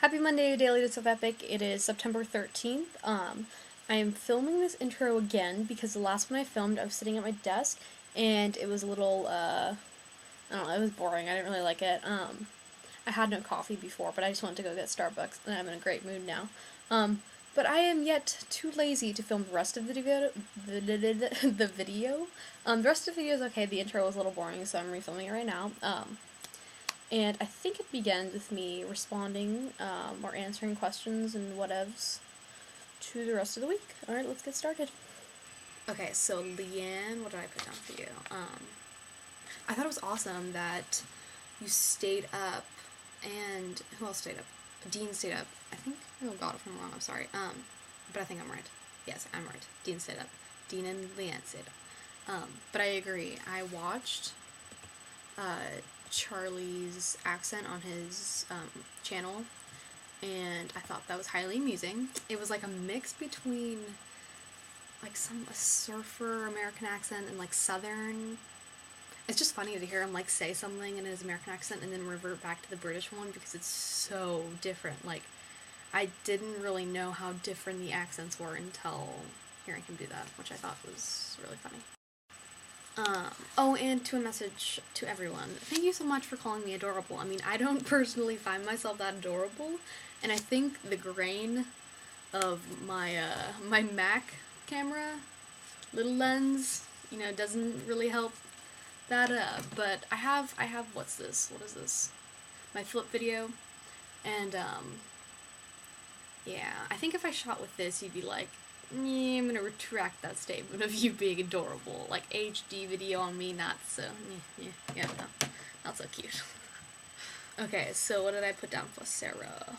Happy Monday, Daily Dose of Epic. It is September 13th. I am filming this intro again because the last one I filmed, I was sitting at my desk, and it was a little, I don't know, it was boring. I didn't really like it. I had no coffee before, but I just went to go get Starbucks, and I'm in a great mood now. But I am yet too lazy to film the rest of the video. The rest of the video is okay. The intro was a little boring, so I'm refilming it right now. And I think it begins with me responding or answering questions and whatevs to the rest of the week. Alright, let's get started. Okay, so Leanne, what did I put down for you? I thought it was awesome that you stayed up, and who else stayed up? Dean stayed up. I think, oh god, if I'm wrong, I'm sorry. But I think I'm right. Yes, I'm right. Dean stayed up. Dean and Leanne stayed up. But I agree. I watched Charlie's accent on his channel, and I thought that was highly amusing. It was like a mix between like a surfer American accent and like southern. It's just funny to hear him like say something in his American accent and then revert back to the British one because it's so different. Like, I didn't really know how different the accents were until hearing him do that, which I thought was really funny. Oh, and to a message to everyone. Thank you so much for calling me adorable. I mean, I don't personally find myself that adorable, and I think the grain of my, my Mac camera, little lens, you know, doesn't really help that, but I have, what's this? What is this? My flip video, and, yeah, I think if I shot with this, you'd be like, I'm gonna retract that statement of you being adorable. Like, HD video on me, not so, no, not so cute. Okay, so what did I put down for Sarah?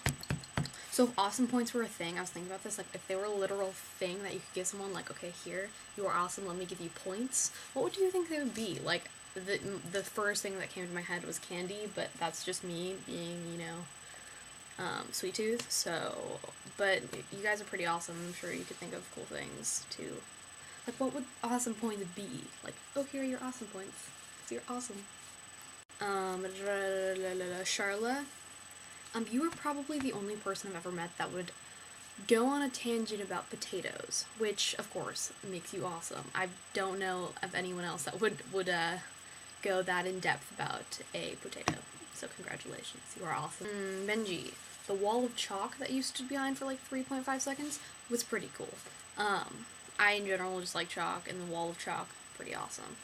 So if awesome points were a thing, I was thinking about this, like, if they were a literal thing that you could give someone, like, okay, here, you are awesome, let me give you points, what would you think they would be? Like, the first thing that came to my head was candy, but that's just me being, you know, sweet tooth, so, but you guys are pretty awesome. I'm sure you could think of cool things too. Like, what would awesome points be? Like, oh, here are your awesome points. So you're awesome. Charla, you are probably the only person I've ever met that would go on a tangent about potatoes, which, of course, makes you awesome. I don't know of anyone else that would go that in depth about a potato. So congratulations, you are awesome. Benji, the wall of chalk that you stood behind for like 3.5 seconds was pretty cool. I in general just like chalk, and the wall of chalk, pretty awesome.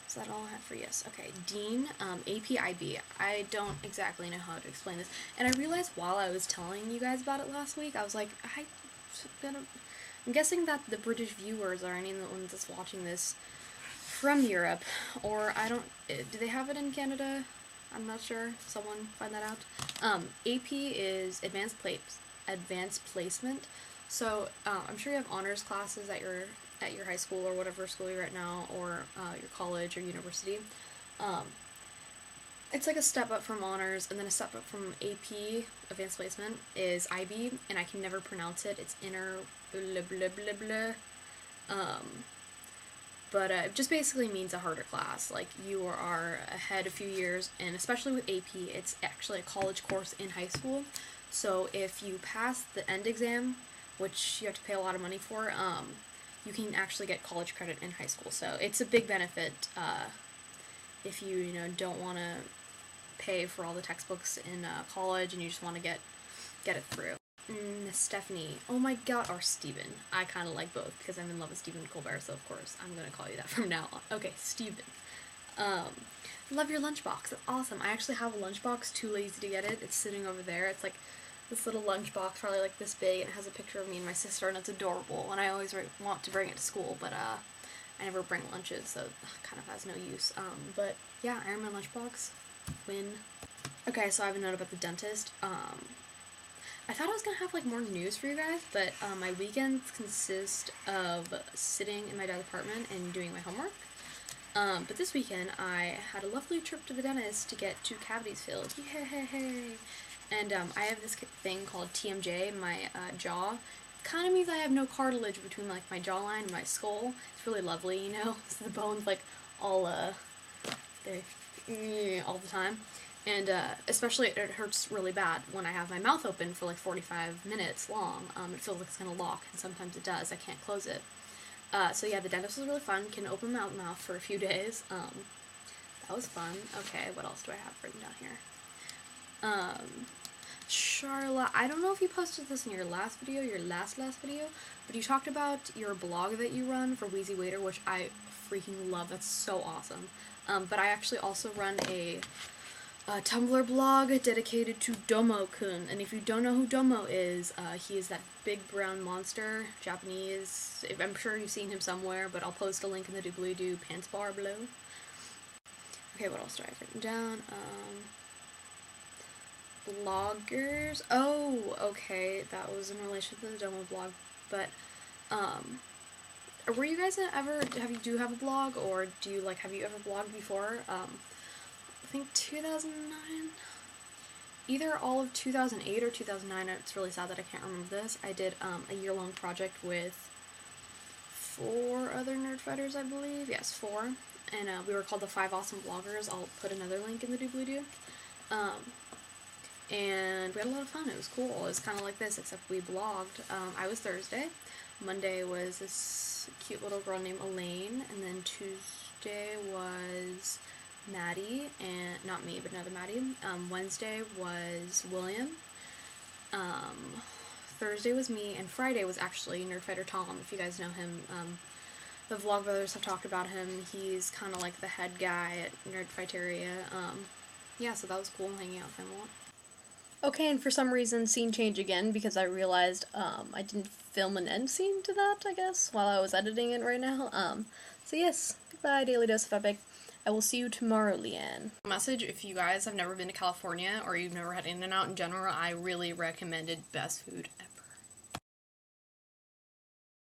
Is that all I have for yes? Okay, Dean, APIB. I don't exactly know how to explain this, and I realized while I was telling you guys about it last week, I was like, I'm guessing that the British viewers are any of the ones that's watching this from Europe, or do they have it in Canada? I'm not sure. Someone find that out. AP is advanced placement. So I'm sure you have honors classes at your high school or whatever school you're at now, or your college or university. It's like a step up from honors, and then a step up from AP advanced placement is IB, and I can never pronounce it. It's inner blah blah blah blah. But it just basically means a harder class. Like, you are ahead a few years, and especially with AP, it's actually a college course in high school. So if you pass the end exam, which you have to pay a lot of money for, you can actually get college credit in high school. So it's a big benefit if you don't want to pay for all the textbooks in college and you just want to get it through. Stephanie, oh my god, or Steven. I kind of like both because I'm in love with Stephen Colbert, so of course I'm going to call you that from now on. Okay, Steven. Love your lunchbox. That's awesome. I actually have a lunchbox, too lazy to get it. It's sitting over there. It's like this little lunchbox, probably like this big, and it has a picture of me and my sister, and it's adorable, and I always want to bring it to school, but I never bring lunches, so it kind of has no use. But yeah, Iron Man lunchbox. Win. Okay, so I have a note about the dentist. I thought I was going to have, like, more news for you guys, but my weekends consist of sitting in my dad's apartment and doing my homework. But this weekend, I had a lovely trip to the dentist to get 2 cavities filled. Yay! And I have this thing called TMJ in my jaw. It kind of means I have no cartilage between, like, my jawline and my skull. It's really lovely, you know? So the bone's, like, all the time. And especially it hurts really bad when I have my mouth open for like 45 minutes long. It feels like it's going to lock, and sometimes it does. I can't close it. So yeah, the dentist was really fun. Can open my mouth for a few days. That was fun. Okay, what else do I have written down here? Charlotte, I don't know if you posted this in your last video, your last video, but you talked about your blog that you run for Wheezy Waiter, which I freaking love. That's so awesome. But I actually also run a Tumblr blog dedicated to Domo-kun, and if you don't know who Domo is, he is that big brown monster, Japanese. I'm sure you've seen him somewhere, but I'll post a link in the doobly-doo pants bar below. Okay, what else do I have written down? Bloggers. Oh, okay, that was in relation to the Domo blog, but, were you guys ever, do you have a blog, or do you, like, have you ever blogged before? I think 2009, either all of 2008 or 2009, it's really sad that I can't remember this, I did, a year-long project with 4 other nerdfighters, I believe, yes, 4, and, we were called the 5 Awesome Bloggers. I'll put another link in the doobly-doo, and we had a lot of fun. It was cool. It was kind of like this, except we blogged. I was Thursday, Monday was this cute little girl named Elaine, and then Tuesday was Maddie, and not me, but another Maddie. Wednesday was William. Thursday was me, and Friday was actually Nerdfighter Tom, if you guys know him. The Vlogbrothers have talked about him. He's kind of like the head guy at Nerdfighteria. Yeah, so that was cool hanging out with him a lot. Okay, and for some reason, scene change again, because I realized, I didn't film an end scene to that, I guess, while I was editing it right now. So yes, goodbye, Daily Dose of Epic. I will see you tomorrow, Leanne. Message, if you guys have never been to California, or you've never had In-N-Out in general, I really recommended best food ever.